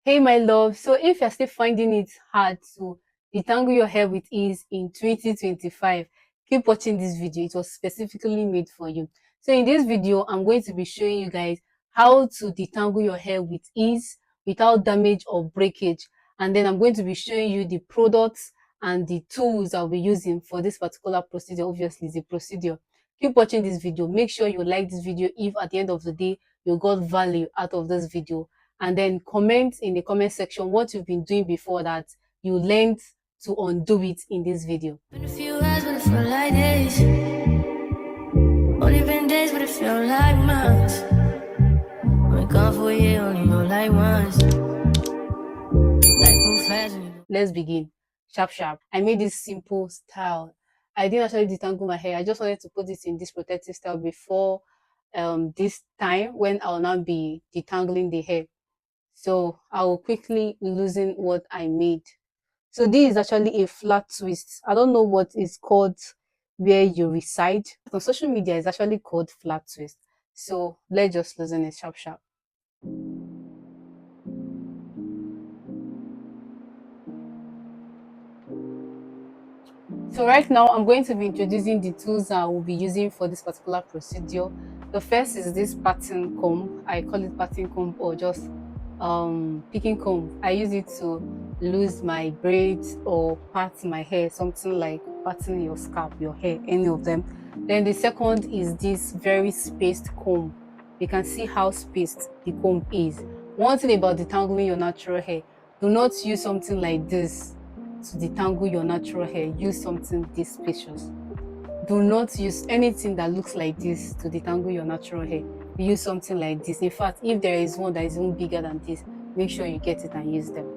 Hey my love, so if you're still finding it hard to detangle your hair with ease in 2025, keep watching this video. It was specifically made for you. So in this video, I'm going to be showing you guys how to detangle your hair with ease without damage or breakage. And then I'm going to be showing you the products and the tools I'll be using for this particular procedure. Obviously, it's a procedure. Keep watching this video. Make sure you like this video if at the end of the day you got value out of this video, and then comment in the comment section what you've been doing before that you learned to undo it in this video. Been a few hours, but it felt like days. Only been days, but it felt like months. Been gone for a year, only know like once. Like move fast. Let's begin. Sharp, sharp. I made this simple style. I didn't actually detangle my hair. I just wanted to put it in this protective style before this time when I'll now be detangling the hair. So I will quickly loosen what I made. So this is actually a flat twist. I don't know what is called where you reside. On social media, it's actually called flat twist. So let's just loosen it sharp, sharp. So right now, I'm going to be introducing the tools I will be using for this particular procedure. The first is this pattern comb. I call it pattern comb or just picking comb. I use it to lose my braids or part my hair, something like parting your scalp, your hair, any of them. Then the second is this very spaced comb. You can see how spaced the comb is. One thing about detangling your natural hair, do not use something like this to detangle your natural hair. Use something this spacious. Do not use anything that looks like this to detangle your natural hair. Use something like this. In fact, if there is one that is even bigger than this, make sure you get it and use them.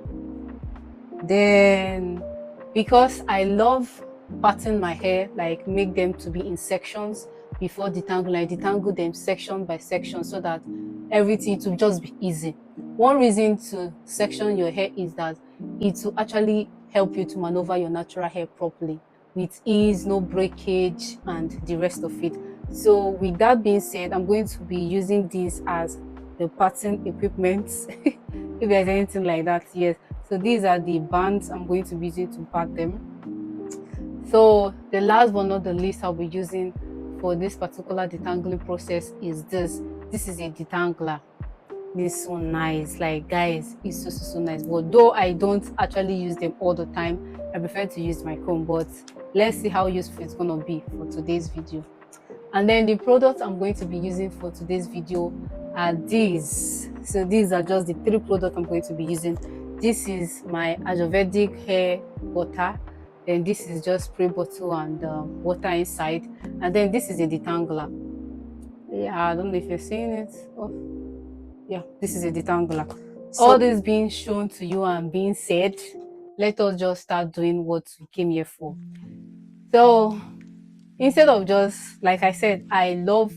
Then, because I love parting my hair, like make them to be in sections before detangling, I detangle them section by section so that everything to just be easy. One reason to section your hair is that it will actually help you to maneuver your natural hair properly with ease, no breakage, and the rest of it. So with that being said, I'm going to be using this as the parting equipment. If there's anything like that, yes. So these are the bands I'm going to be using to part them. So the last but not the least I'll be using for this particular detangling process is this. This is a detangler. This is so nice, like guys, it's so nice. But though I don't actually use them all the time, I prefer to use my comb. But let's see how useful it's gonna be for today's video. And then the products I'm going to be using for today's video are these. So these are just the 3 products I'm going to be using. This is my Ayurvedic hair butter. Then this is just spray bottle and water inside. And then this is a detangler. Yeah, I don't know if you're seeing it. Oh, yeah, this is a detangler. All this being shown to you and being said, let us just start doing what we came here for. So instead of just, like I said, I love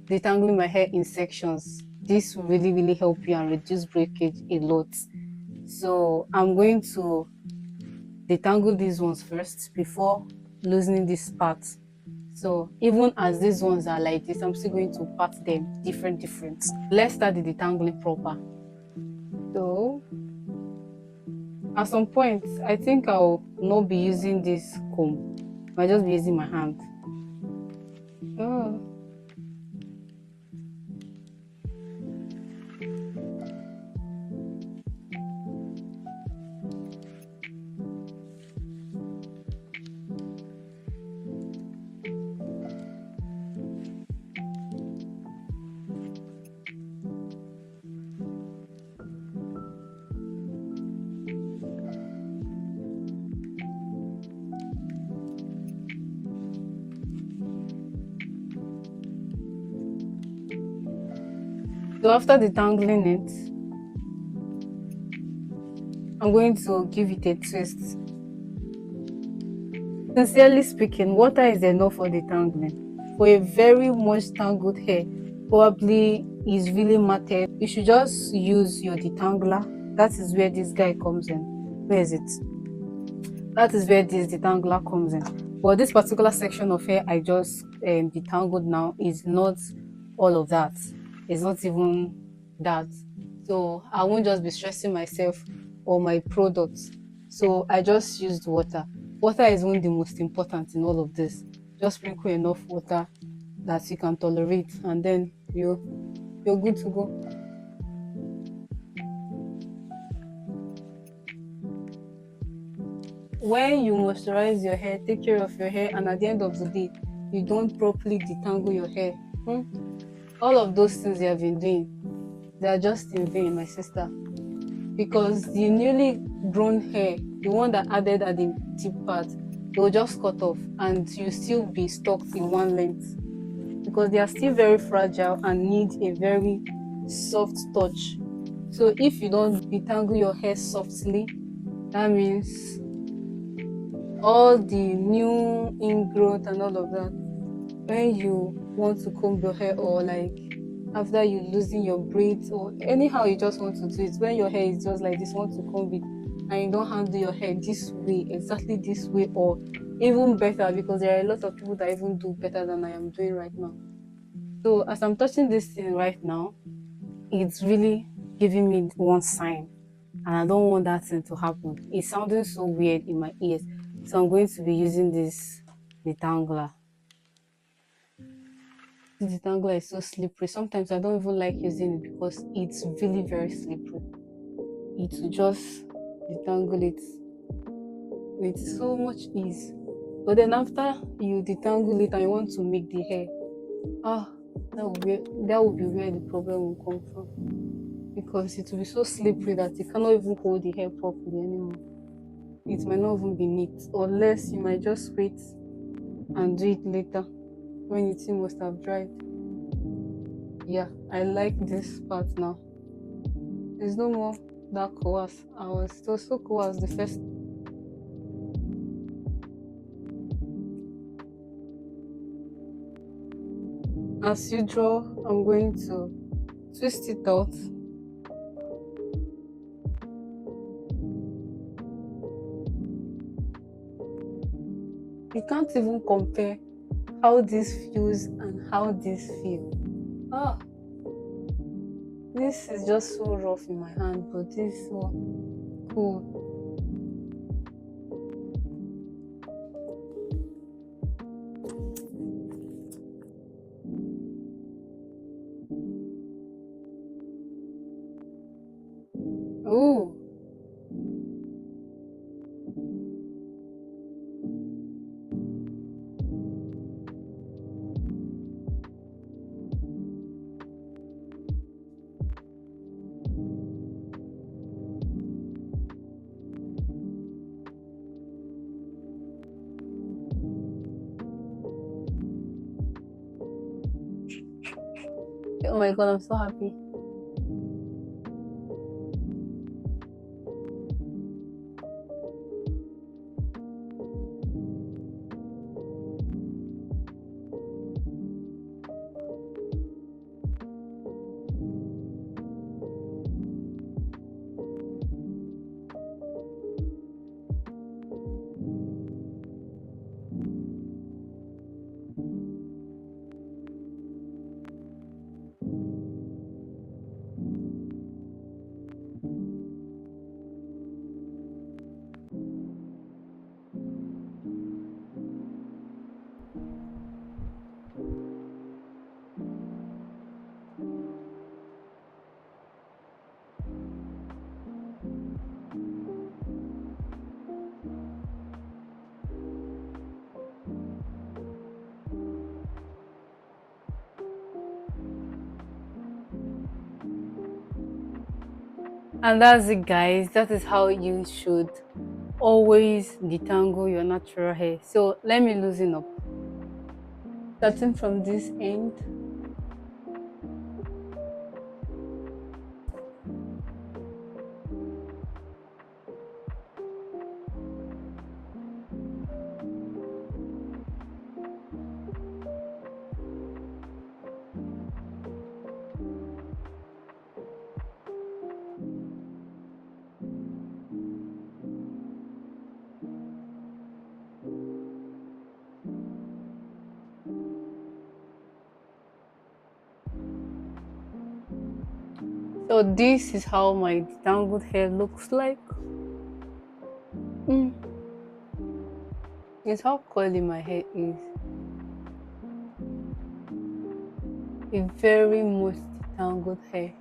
detangling my hair in sections. This will really help you and reduce breakage a lot. So I'm going to detangle these ones first before loosening this part. So even as these ones are like this, I'm still going to part them different. Let's start the detangling proper. So at some point, I think I'll not be using this comb. I'll just be using my hand. Oh. So after detangling it, I'm going to give it a twist. Sincerely speaking, water is enough for detangling. For a very much tangled hair, probably is really matted, you should just use your detangler. That is where this guy comes in. Where is it? That is where this detangler comes in. But this particular section of hair I just detangled now is not all of that. It's not even that. So I won't just be stressing myself or my products. So I just used water. Water is one of the most important in all of this. Just sprinkle enough water that you can tolerate, and then you're good to go. When you moisturize your hair, take care of your hair, and at the end of the day, you don't properly detangle your hair. Hmm? All of those things you have been doing, they are just in vain, my sister. Because the newly grown hair, the one that added at the tip part, it will just cut off and you still be stuck in one length because they are still very fragile and need a very soft touch. So if you don't detangle your hair softly, that means all the new ingrowth and all of that, when you want to comb your hair or like after you losing your braids or anyhow you just want to do it, when your hair is just like this, want to comb it and you don't handle your hair this way, exactly this way, or even better, because there are a lot of people that even do better than I am doing right now. So as I'm touching this thing right now, it's really giving me one sign, and I don't want that thing to happen. It's sounding so weird in my ears, so I'm going to be using this detangler. This detangler is so slippery. Sometimes I don't even like using it because it's really very slippery. It will just detangle it with so much ease. But then after you detangle it and you want to make the hair, ah, that will be where the problem will come from. Because it will be so slippery that you cannot even hold the hair properly anymore. It might not even be neat, unless you might just wait and do it later when it must have dried. Yeah, I like this part now. There's no more that coerce. I was still so coerced the first. As usual, I'm going to twist it out. You can't even compare how this feels and how this feels. Ah, this is just so rough in my hand, but this is so cool. Oh, oh my god, I'm so happy. And that's it, guys. That is how you should always detangle your natural hair. So let me loosen up. Starting from this end. So this is how my detangled hair looks like. It's how curly my hair is. A very much detangled hair.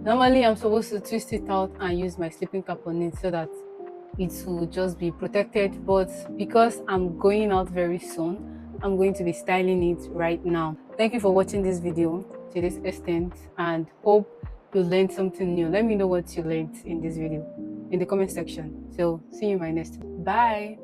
Normally, I'm supposed to twist it out and use my sleeping cap on it so that it will just be protected. But because I'm going out very soon, I'm going to be styling it right now. Thank you for watching this video to this extent and hope you learned something new. Let me know what you learned in this video in the comment section. So see you in my next. Bye.